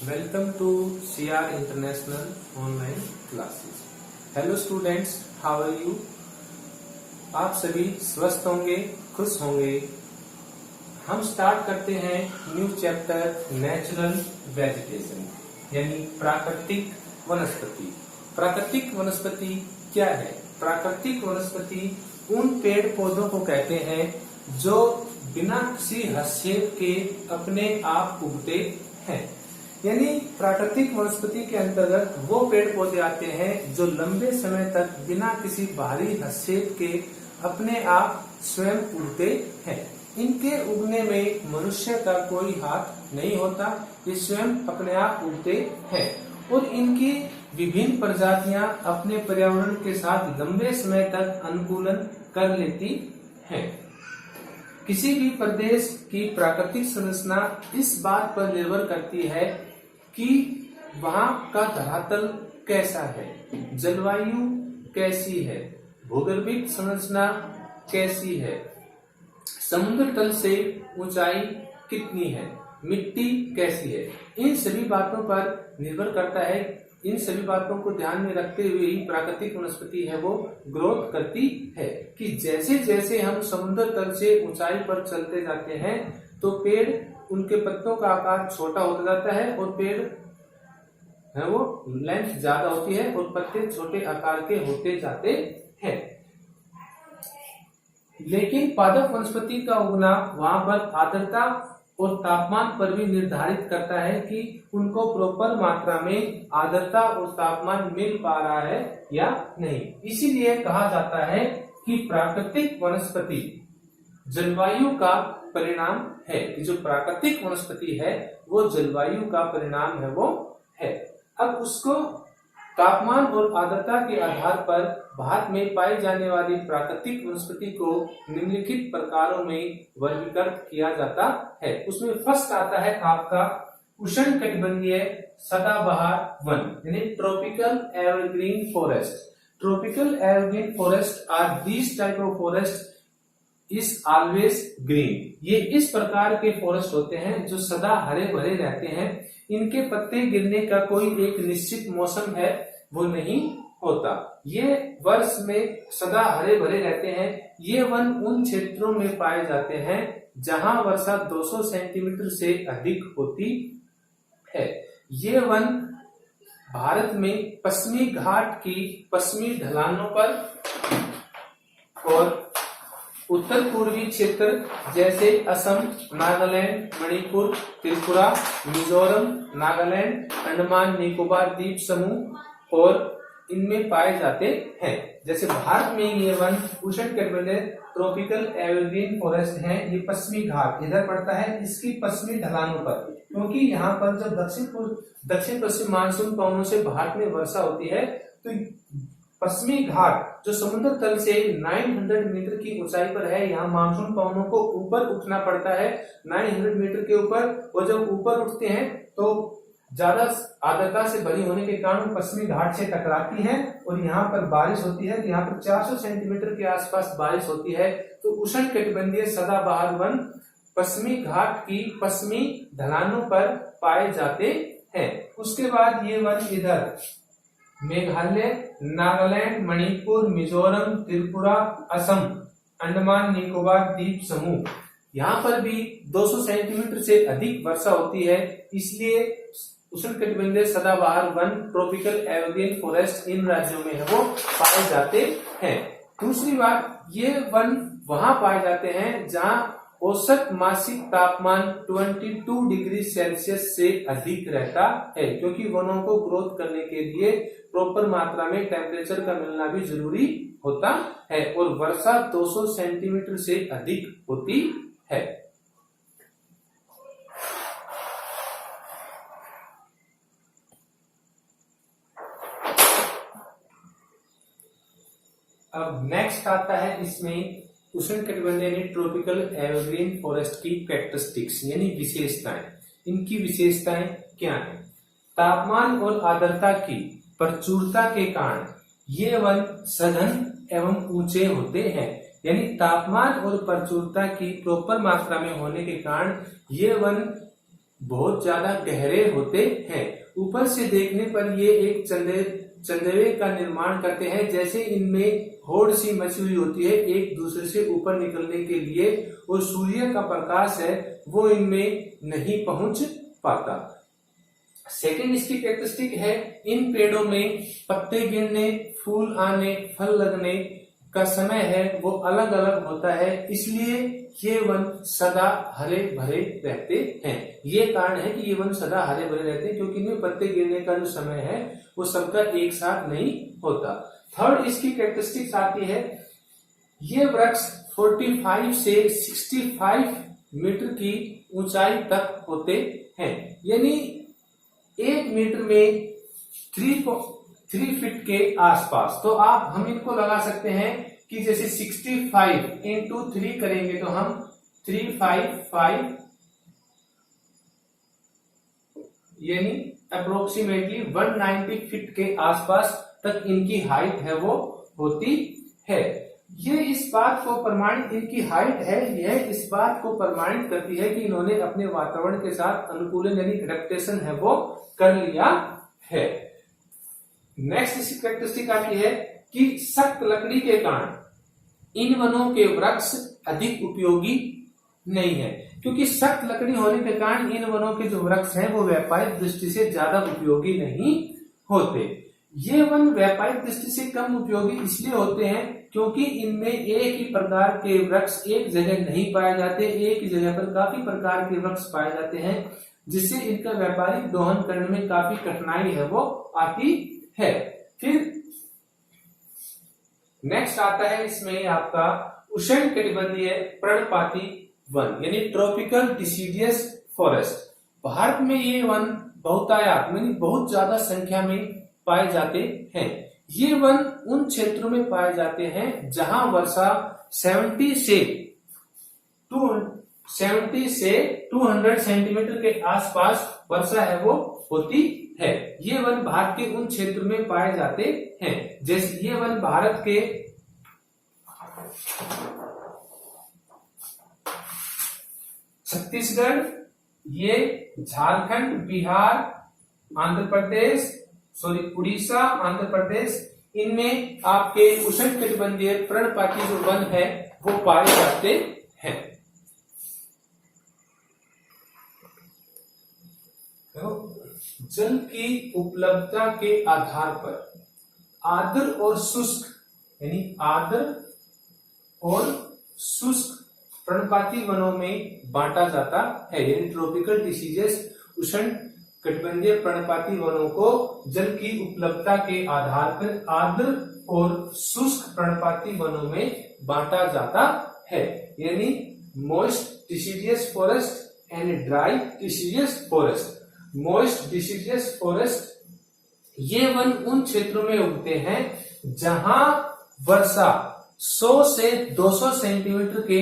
Welcome to CR International Online Classes. Hello students, how are you? आप सभी स्वस्थ होंगे, खुश होंगे। हम स्टार्ट करते हैं न्यू चैप्टर नेचुरल वेजिटेशन यानी प्राकृतिक वनस्पति। प्राकृतिक वनस्पति क्या है? प्राकृतिक वनस्पति उन पेड़ पौधों को कहते हैं जो बिना किसी हस्तक्षेप के अपने आप उगते हैं। यानी प्राकृतिक वनस्पति के अंतर्गत वो पेड़ पौधे आते हैं जो लंबे समय तक बिना किसी बाहरी हस्तक्षेप के अपने आप स्वयं उगते हैं। इनके उगने में मनुष्य का कोई हाथ नहीं होता, ये स्वयं अपने आप उगते हैं और इनकी विभिन्न प्रजातियां अपने पर्यावरण के साथ लंबे समय तक अनुकूलन कर लेती हैं। किसी भी प्रदेश की प्राकृतिक संरचना इस बात पर निर्भर करती है कि वहाँ का धरातल कैसा है, जलवायु कैसी है, भूगर्भिक संरचना कैसी है, समुद्र तल से ऊंचाई कितनी है, मिट्टी कैसी है। इन सभी बातों पर निर्भर करता है। इन सभी बातों को ध्यान में रखते हुए ही प्राकृतिक वनस्पति है वो ग्रोथ करती है कि जैसे जैसे हम समुद्र तल से ऊंचाई पर चलते जाते हैं तो पेड़ उनके पत्तों का आकार छोटा होता जाता है और पेड़ है वो लेंथ ज्यादा होती है और पत्ते छोटे आकार के होते जाते हैं। लेकिन पादप वनस्पति का उगना वहां पर आर्द्रता और तापमान पर भी निर्धारित करता है कि उनको प्रॉपर मात्रा में आर्द्रता और तापमान मिल पा रहा है या नहीं। इसीलिए कहा जाता है कि प्राकृतिक वनस्पति जलवायु का परिणाम है। कि जो प्राकृतिक वनस्पति है वो जलवायु का परिणाम है वो है। अब उसको तापमान और आर्द्रता के आधार पर भारत में पाई जाने वाली प्राकृतिक वनस्पति को निम्नलिखित प्रकारों में वर्गीकृत किया जाता है। उसमें फर्स्ट आता है आपका उष्णकटिबंधीय सदाबहार वन यानी tropical evergreen forest. Tropical evergreen forest are these type of forest is always green. ये इस प्रकार के फॉरेस्ट होते हैं जो सदा हरे भरे रहते हैं। इनके पत्ते गिरने का कोई एक निश्चित मौसम है वो नहीं होता। ये वर्ष में सदा हरे भरे रहते हैं। ये वन उन क्षेत्रों में पाए जाते हैं जहां वर्षा 200 सेंटीमीटर से अधिक होती है। ये वन भारत में पश्चिमी घाट की पश्चिमी ढलानों पर और उत्तर पूर्वी क्षेत्र जैसे असम, नागालैंड, मणिपुर, त्रिपुरा, मिजोरम, नागालैंड, अंडमान निकोबार द्वीप समूह और इनमें पाए जाते हैं। जैसे भारत में ये वन उष्णकटिबंधीय ट्रॉपिकल एवरग्रीन फॉरेस्ट है। ये पश्चिमी घाट इधर पड़ता है, इसकी पश्चिमी ढलानों पर, क्योंकि यहाँ पर जब दक्षिण पश्चिम मानसून पवनों से भारत में वर्षा होती है तो पश्चिमी घाट जो समुद्र तल से 900 मीटर की ऊंचाई पर है, यहाँ मानसून पवनों को ऊपर उठना पड़ता है 900 मीटर के ऊपर। और जब ऊपर उठते हैं तो ज्यादा आर्द्रता से भरी होने के कारण पश्चिमी घाट से टकराती है और यहाँ पर बारिश होती है। तो यहाँ पर 400 सेंटीमीटर के आसपास बारिश होती है। तो उष्णकटिबंधीय सदाबहार वन पश्चिमी घाट की पश्चिमी ढलानों पर पाए जाते हैं। उसके बाद ये वन इधर मेघालय, नागालैंड, मणिपुर, मिजोरम, त्रिपुरा, असम, अंडमान निकोबार द्वीप समूह, यहाँ पर भी 200 सेंटीमीटर से अधिक वर्षा होती है। इसलिए उष्णकटिबंधीय सदाबहार वन ट्रॉपिकल एवरग्रीन फॉरेस्ट इन राज्यों में है वो पाए जाते हैं। दूसरी बात, ये वन वहां पाए जाते हैं जहां औसत मासिक तापमान 22 डिग्री सेल्सियस से अधिक रहता है, क्योंकि वनों को ग्रोथ करने के लिए प्रॉपर मात्रा में टेम्परेचर का मिलना भी जरूरी होता है और वर्षा 200 सेंटीमीटर से अधिक होती है। अब नेक्स्ट आता है इसमें उष्णकटिबंधीय यानी ट्रॉपिकल एवरग्रीन फॉरेस्ट की कैरेक्टरिस्टिक्स यानी विशेषताएं। इनकी विशेषताएं क्या है? तापमान और आर्द्रता की प्रचुरता के कारण ये वन सघन एवं ऊंचे होते हैं। यानी तापमान और प्रचुरता की प्रॉपर मात्रा में होने के कारण ये वन बहुत ज्यादा गहरे होते हैं। ऊपर से देखने पर ये एक चंदेरे का निर्माण करते हैं, जैसे इनमें होड़ सी मची हुई होती है एक दूसरे से ऊपर निकलने के लिए, और सूर्य का प्रकाश है वो इनमें नहीं पहुंच पाता। सेकंड इसकी कैरेक्टरिस्टिक है, इन पेड़ों में पत्ते गिरने, फूल आने, फल लगने का समय है वो अलग अलग होता है, इसलिए ये वन सदा हरे भरे रहते हैं। ये कारण है कि ये वन सदा हरे भरे रहते हैं, क्योंकि इनमें पत्ते गिरने का जो समय है वो सबका एक साथ नहीं होता। थर्ड इसकी कैरेक्टरिस्टिक्स आती है, ये वृक्ष 45 से 65 मीटर की ऊंचाई तक होते हैं, यानी 1 मीटर में 3 फीट के आसपास। तो आप हम इनको लगा सकते हैं कि जैसे 65 इंटू 3 करेंगे तो हम 355 यानी अप्रोक्सीमेटली 190 फीट के आसपास तक इनकी हाइट है वो होती है। ये इस बात को प्रमाणित, इनकी हाइट है यह इस बात को प्रमाणित करती है कि इन्होंने अपने वातावरण के साथ अनुकूलन यानी एडेप्टेशन है वो कर लिया है। नेक्स्ट इसकी कैरेक्टरिस्टिक आती है कि सख्त लकड़ी के कारण इन वनों के वृक्ष अधिक उपयोगी नहीं है, क्योंकि सख्त लकड़ी होने के कारण इन वनों के जो वृक्ष हैं वो व्यापारिक दृष्टि से ज्यादा उपयोगी नहीं होते। ये वन व्यापारिक दृष्टि से कम उपयोगी इसलिए होते हैं क्योंकि इनमें एक ही प्रकार के वृक्ष एक जगह नहीं पाए जाते, एक ही जगह पर काफी प्रकार के वृक्ष पाए जाते हैं, जिससे इनका व्यापारिक दोहन करने में काफी कठिनाई है वो आती है। फिर नेक्स्ट आता है इसमें आपका उष्णकटिबंधीय पर्णपाती वन यानी ट्रॉपिकल डिसीडियस फॉरेस्ट। भारत में ये वन बहुतायत यानी बहुत ज्यादा संख्या में पाए जाते हैं। ये वन उन क्षेत्रों में पाए जाते हैं जहां वर्षा 70 से 200 सेंटीमीटर के आसपास वर्षा है वो होती है। ये वन भारत के उन क्षेत्र में पाए जाते हैं, जैसे ये वन भारत के छत्तीसगढ़, ये झारखंड, बिहार, आंध्र प्रदेश, उड़ीसा, आंध्र प्रदेश, इनमें आपके उष्णकटिबंधीय पर्णपाती जो वन है वो पाए जाते हैं। जल की उपलब्धता के आधार पर आर्द्र और शुष्क यानी आर्द्र और शुष्क पर्णपाती वनों में बांटा जाता है, यानी ट्रॉपिकल डिसीजेस उष्ण कटिबंधीय पर्णपाती वनों को जल की उपलब्धता के आधार पर आर्द्र और शुष्क पर्णपाती वनों में बांटा जाता है, यानी moist deciduous forest and dry deciduous forest. Moist deciduous forest ये वन उन क्षेत्रों में उगते हैं जहां वर्षा 100 से 200 सेंटीमीटर के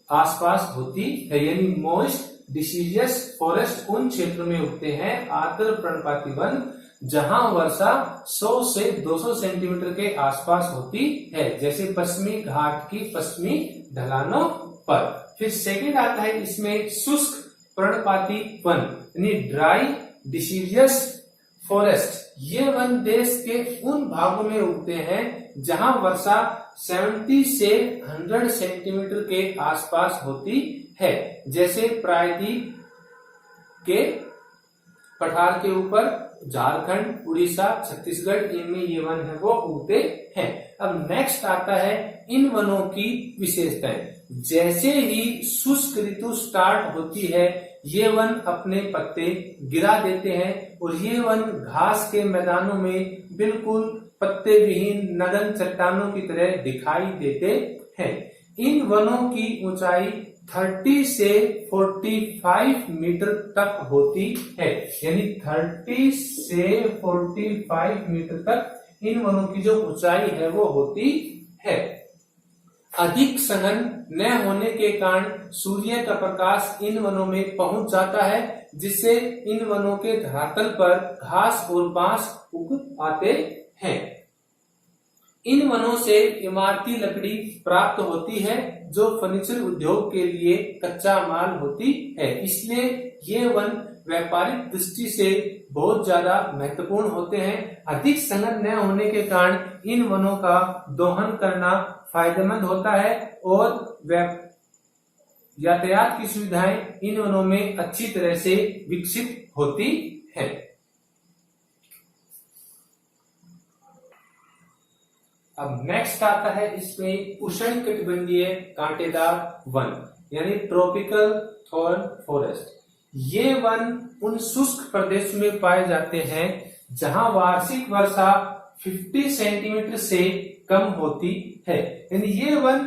आसपास होती है, यानी मॉइस्ट डिसीडियस फॉरेस्ट उन क्षेत्रों में उगते हैं आर्द्र पर्णपाती वन जहां वर्षा 100 से 200 सेंटीमीटर के आसपास होती है, जैसे पश्चिमी घाट की पश्चिमी ढलानों पर। फिर सेकंड आता है इसमें शुष्क पर्णपाती वन यानी ड्राई डिसीडियस फॉरेस्ट। ये वन देश के उन भागों में उगते हैं जहां वर्षा 70 से 100 सेंटीमीटर के आसपास होती है, जैसे प्रायद्वीप के पठार के ऊपर झारखंड, उड़ीसा, छत्तीसगढ़, इनमें ये वन है वो उगते हैं। अब नेक्स्ट आता है इन वनों की विशेषताएं। जैसे ही शुष्क ऋतु स्टार्ट होती है ये वन अपने पत्ते गिरा देते हैं और ये वन घास के मैदानों में बिल्कुल पत्ते विहीन नगन चट्टानों की तरह दिखाई देते हैं। इन वनों की ऊंचाई 30 से 45 मीटर तक होती है, यानी 30 से 45 मीटर तक इन वनों की जो ऊंचाई है वो होती है। अधिक सघन न होने के कारण सूर्य का प्रकाश इन वनों में पहुंच जाता है, जिससे इन वनों के धरातल पर घास और बांस उग आते हैं। इन वनों से इमारती लकड़ी प्राप्त होती है जो फर्नीचर उद्योग के लिए कच्चा माल होती है। इसलिए ये वन व्यापारिक दृष्टि से बहुत ज्यादा महत्वपूर्ण होते हैं। अधिक संघन न होने के कारण इन वनों का दोहन करना फायदेमंद होता है और यातायात की सुविधाएं इन वनों में अच्छी तरह से विकसित होती है। अब नेक्स्ट आता है इसमें उष्णकटिबंधीय कांटेदार वन यानी ट्रॉपिकल थॉर्न फॉरेस्ट। ये वन उन शुष्क प्रदेशों में पाए जाते हैं जहां वार्षिक वर्षा 50 सेंटीमीटर से कम होती है। यानी ये वन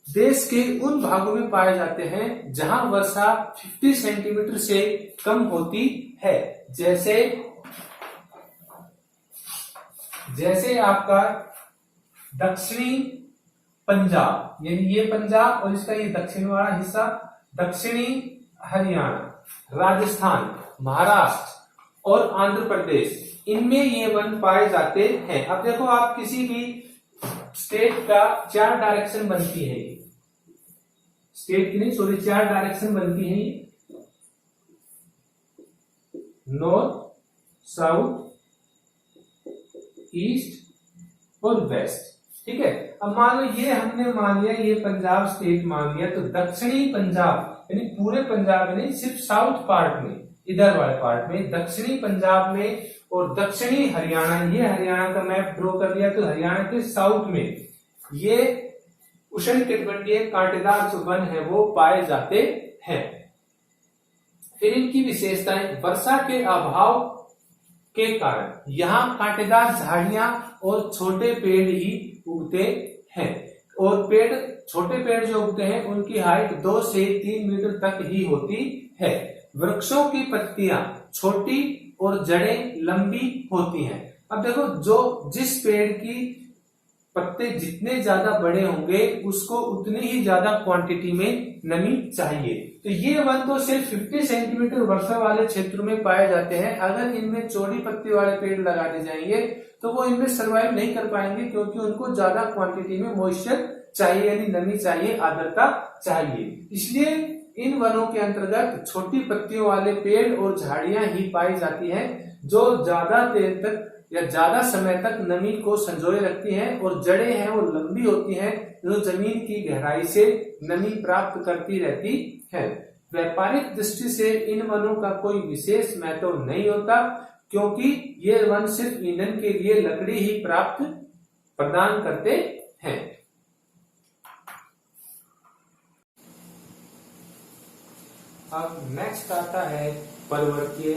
देश के उन भागों में पाए जाते हैं जहां वर्षा 50 सेंटीमीटर से कम होती है। जैसे आपका दक्षिणी पंजाब, यानी ये पंजाब और इसका ये दक्षिण वाला हिस्सा, दक्षिणी हरियाणा, राजस्थान, महाराष्ट्र और आंध्र प्रदेश, इनमें ये वन पाए जाते हैं। अब देखो, आप किसी भी स्टेट का 4 डायरेक्शन बनती है, स्टेट की नहीं सॉरी 4 डायरेक्शन बनती है, नॉर्थ, साउथ, ईस्ट और वेस्ट। ठीक है। अब मान लो ये हमने मान लिया, ये पंजाब स्टेट मान लिया, तो दक्षिणी पंजाब यानी पूरे पंजाब में नहीं, सिर्फ साउथ पार्ट में, इधर वाले पार्ट में, दक्षिणी पंजाब में और दक्षिणी हरियाणा, ये हरियाणा का मैप ड्रॉ कर लिया, तो हरियाणा के साउथ में ये उष्णकटिबंधीय कांटेदार जो वन है वो पाए जाते हैं। फिर इनकी विशेषताएं, वर्षा के अभाव के कारण यहाँ कांटेदार झाड़ियां और छोटे पेड़ ही उगते हैं, और छोटे पेड़ जो उगते हैं उनकी हाइट 2 से 3 मीटर तक ही होती है। वृक्षों की पत्तियां छोटी और जड़ें लंबी होती हैं। अब देखो, जिस पेड़ की पत्ते जितने ज्यादा बड़े होंगे उसको उतनी ही ज्यादा क्वांटिटी में नमी चाहिए। तो ये वन तो सिर्फ 50 सेंटीमीटर वर्षा वाले क्षेत्र में पाए जाते हैं। अगर इनमें चौड़ी पत्ती वाले पेड़ लगा दिए जाएंगे तो वो इनमें सरवाइव नहीं कर पाएंगे, क्योंकि उनको ज्यादा क्वांटिटी में मॉइस्चर चाहिए, यानी नमी चाहिए, आर्द्रता चाहिए। इसलिए इन वनों के अंतर्गत छोटी पत्तियों वाले पेड़ और झाड़ियां ही पाई जाती हैं जो ज्यादा देर तक या ज्यादा समय तक नमी को संजोए रखती हैं, और जड़ें हैं वो लंबी होती हैं जो जमीन की गहराई से नमी प्राप्त करती रहती है। व्यापारिक दृष्टि से इन वनों का कोई विशेष महत्व नहीं होता, क्योंकि ये वन सिर्फ ईंधन के लिए लकड़ी ही प्रदान करते हैं। अब नेक्स्ट आता है पर्वतीय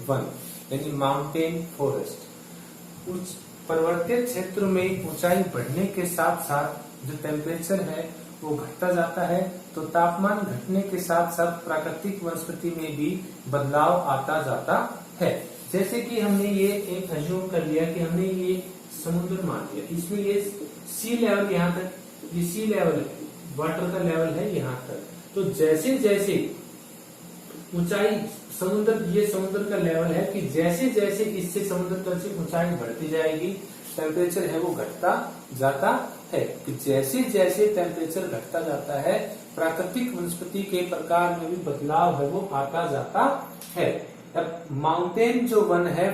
वन यानी माउंटेन फॉरेस्ट। उच्च पर्वतीय क्षेत्र में ऊंचाई बढ़ने के साथ साथ जो टेम्परेचर है वो घटता जाता है, तो तापमान घटने के साथ साथ प्राकृतिक वनस्पति में भी बदलाव आता जाता है। जैसे कि हमने ये एक अज्यूम कर लिया कि हमने ये समुद्र मान लिया, इसमें ये सी लेवल यहाँ तक, ये सी लेवल है, वाटर का लेवल है यहाँ तक। तो जैसे जैसे ऊंचाई ये समुद्र का लेवल है कि जैसे जैसे इससे समुद्र तल से ऊंचाई बढ़ती जाएगी, टेम्परेचर है वो घटता जाता है। कि जैसे जैसे टेम्परेचर घटता जाता है, प्राकृतिक वनस्पति के प्रकार में भी बदलाव है वो आता जाता है। अब माउंटेन जो वन है,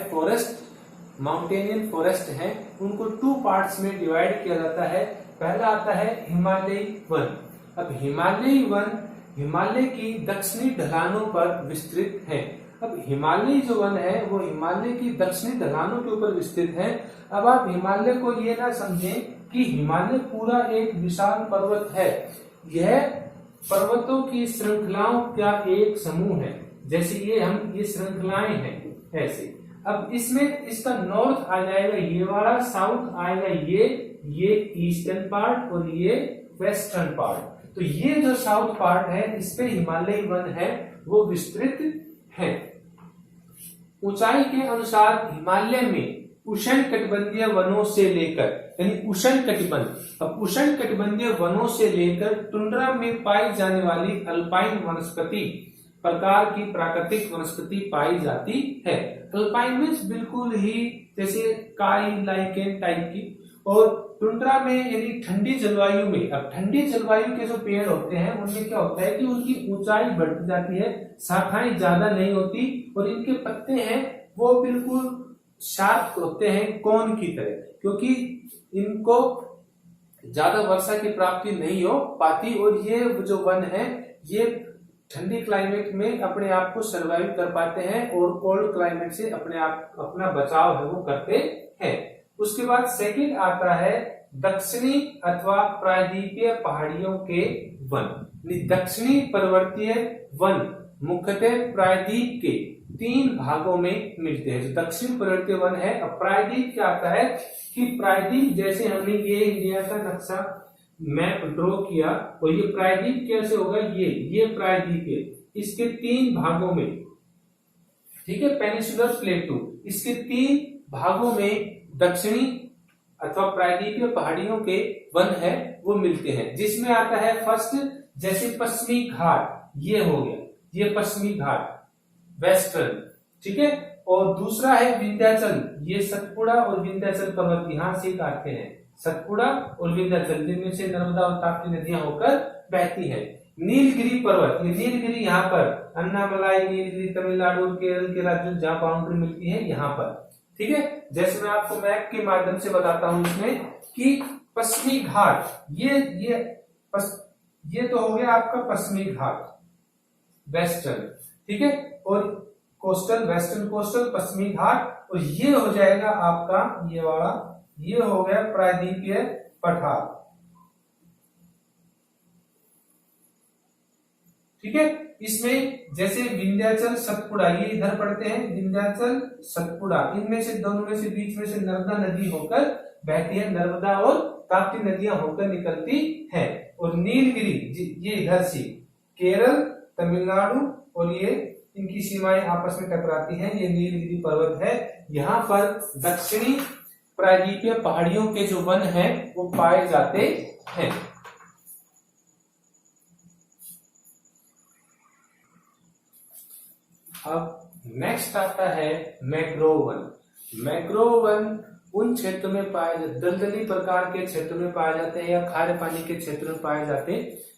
माउंटेनियन फॉरेस्ट है, उनको 2 पार्ट्स में डिवाइड किया जाता है। पहला आता है हिमालयी वन। अब हिमालयी वन हिमालय की दक्षिणी ढलानों पर विस्तृत है। अब हिमालयी जो वन है वो हिमालय की दक्षिणी ढलानों के ऊपर विस्तृत है। अब आप हिमालय को ये ना समझें कि हिमालय पूरा एक विशाल पर्वत है, यह पर्वतों की श्रृंखलाओं का एक समूह है। जैसे ये श्रृंखलाएं हैं ऐसे। अब इसमें इसका नॉर्थ आ जाएगा ये वाला, साउथ आएगा ये ईस्टर्न पार्ट और ये वेस्टर्न पार्ट। तो ये जो साउथ पार्ट है इस पे हिमालयी वन है वो विस्तृत है। ऊंचाई के अनुसार हिमालय में उष्णकटिबंधीय वनों से लेकर यानी उष्णकटिबंधीय वनों से लेकर टुंड्रा में पाई जाने वाली अल्पाइन वनस्पति प्रकार की प्राकृतिक वनस्पति पाई जाती है। अल्पाइन मीन्स बिल्कुल ही जैसे काई लाइकेन टाइप की, और टुंड्रा में यानी ठंडी जलवायु में, अब ठंडी जलवायु के जो पेड़ होते हैं उनमें क्या होता है कि उनकी ऊंचाई बढ़ती जाती है, शाखाएं ज्यादा नहीं होती और इनके पत्ते हैं वो बिल्कुल शार्प होते हैं कोन की तरह, क्योंकि इनको ज्यादा वर्षा की प्राप्ति नहीं हो पाती और ये जो वन है ये ठंडी क्लाइमेट में अपने आप को सर्वाइव कर पाते हैं और कोल्ड क्लाइमेट से अपना बचाव है वो करते हैं। उसके बाद सेकंड आता है दक्षिणी अथवा प्रायद्वीपीय पहाड़ियों के वन। दक्षिणी पर्वतीय वन मुख्यतः प्रायद्वीप के 3 भागों में मिलते हैं। जो दक्षिण पर्वतीय वन है, अब प्रायद्वीप क्या आता है कि प्रायद्वीप जैसे हमने ये इंडिया का नक्शा मैप ड्रॉ किया और ये प्रायद्वीप कैसे होगा, ये प्रायद्वीप है, इसके 3 भागों में, ठीक है, पेनिनसुलर प्लेटू, इसके 3 भागों में दक्षिणी अथवा प्रायद्वीपीय पहाड़ियों के वन है वो मिलते हैं, जिसमें आता है फर्स्ट जैसे पश्चिमी घाट, ये हो गया, ये पश्चिमी घाट वेस्टर्न, ठीक है, और दूसरा है विंध्याचल, ये सतपुड़ा और विंध्याचल पर्वत यहां से काटते हैं, सतपुड़ा और विंध्याचल जिनमें से नर्मदा और ताप्ती नदियां होकर बहती हैं। नीलगिरी पर्वत, ये नीलगिरी यहाँ पर अन्नामलाई नीलगिरी तमिलनाडु और केरल के राज्यों जहाँ बाउंड्री मिलती है यहाँ पर, ठीक है। जैसे मैं आपको मैप के माध्यम से बताता हूं इसमें कि पश्चिमी घाट, ये तो हो गया आपका पश्चिमी घाट वेस्टर्न, ठीक है, और कोस्टल वेस्टर्न कोस्टल पश्चिमी घाट, और ये हो जाएगा आपका ये वाला, ये हो गया प्रायद्वीपीय पठार, ठीक है। इसमें जैसे विंध्याचल सतपुड़ा ये इधर पड़ते हैं, विंध्याचल सतपुड़ा, इनमें से दोनों में से बीच में से नर्मदा नदी होकर बहती है, नर्मदा और ताप्ती नदियां होकर निकलती हैं, और नीलगिरी ये इधर से केरल तमिलनाडु और ये इनकी सीमाएं आपस में टकराती हैं, ये नीलगिरी पर्वत है। यहाँ पर दक्षिणी प्रायद्वीपीय पहाड़ियों के जो वन हैं वो पाए जाते हैं। अब नेक्स्ट आता है मैंग्रोव वन। मैंग्रोव वन उन क्षेत्र में पाए जाते, दलदली प्रकार के क्षेत्र में पाए जाते हैं या खारे पानी के क्षेत्र में पाए जाते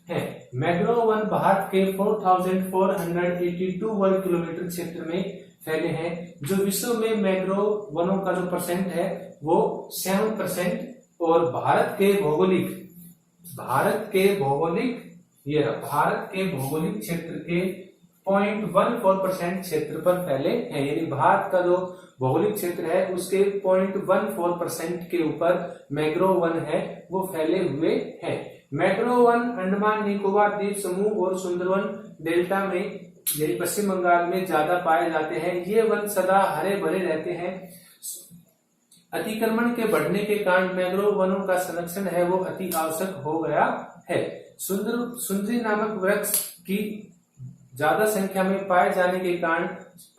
हैं। मैंग्रोव वन भारत के 4482 वर्ग किलोमीटर क्षेत्र में फैले हैं। जो विश्व में मैंग्रोव वनों का जो परसेंट है वो 7%, और भारत के भौगोलिक क्षेत्र के 0.14% क्षेत्र पर फैले हैं, यानी भारत का जो भौगोलिक क्षेत्र है उसके 0.14% के ऊपर मैंग्रोव वन है वो फैले हुए हैं। मैंग्रोव वन अंडमान निकोबार द्वीप समूह और सुंदरवन डेल्टा में यानी पश्चिम बंगाल में ज्यादा पाए जाते हैं। ये वन सदा हरे भरे रहते हैं। अतिक्रमण के बढ़ने के कारण मैंग्रोव वनों का संरक्षण है वो अति आवश्यक हो गया है। सुंदरी नामक वृक्ष की ज्यादा संख्या में पाए जाने के कारण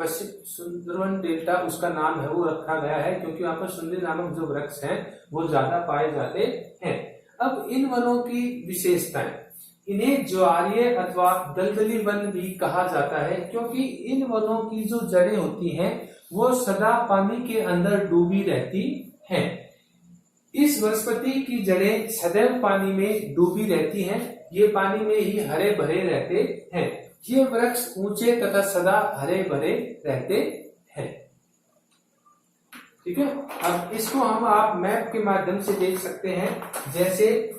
पश्चिम सुंदरवन डेल्टा उसका नाम है वो रखा गया है, क्योंकि वहां पर सुंदरी नामक जो वृक्ष हैं वो ज्यादा पाए जाते हैं। अब इन वनों की विशेषताएं, इन्हें ज्वारीय अथवा दलदली वन भी कहा जाता है, क्योंकि इन वनों की जो जड़ें होती हैं वो सदा पानी के अंदर डूबी रहती हैं। इस वनस्पति की जड़ें सदैव पानी में डूबी रहती हैं, ये पानी में ही हरे भरे रहते हैं। ये वृक्ष ऊंचे तथा सदा हरे भरे रहते हैं, ठीक है। अब इसको आप मैप के माध्यम से देख सकते हैं। जैसे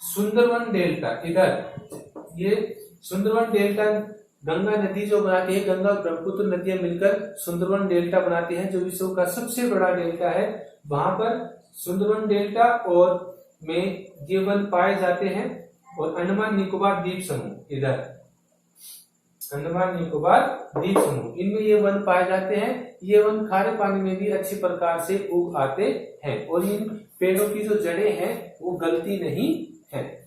सुंदरवन डेल्टा, इधर ये सुंदरवन डेल्टा गंगा नदी जो बनाती है, गंगा ब्रह्मपुत्र नदियां मिलकर सुंदरवन डेल्टा बनाती है, जो विश्व का सबसे बड़ा डेल्टा है। वहां पर सुंदरवन डेल्टा और में ये वन पाए जाते हैं। और अंडमान निकोबार द्वीप समूह, इधर अंडमान निकोबार द्वीप समूह, इनमें ये वन पाए जाते हैं। ये वन खारे पानी में भी अच्छी प्रकार से उग आते हैं और इन पेड़ों की जो जड़ें हैं वो गलती नहीं है।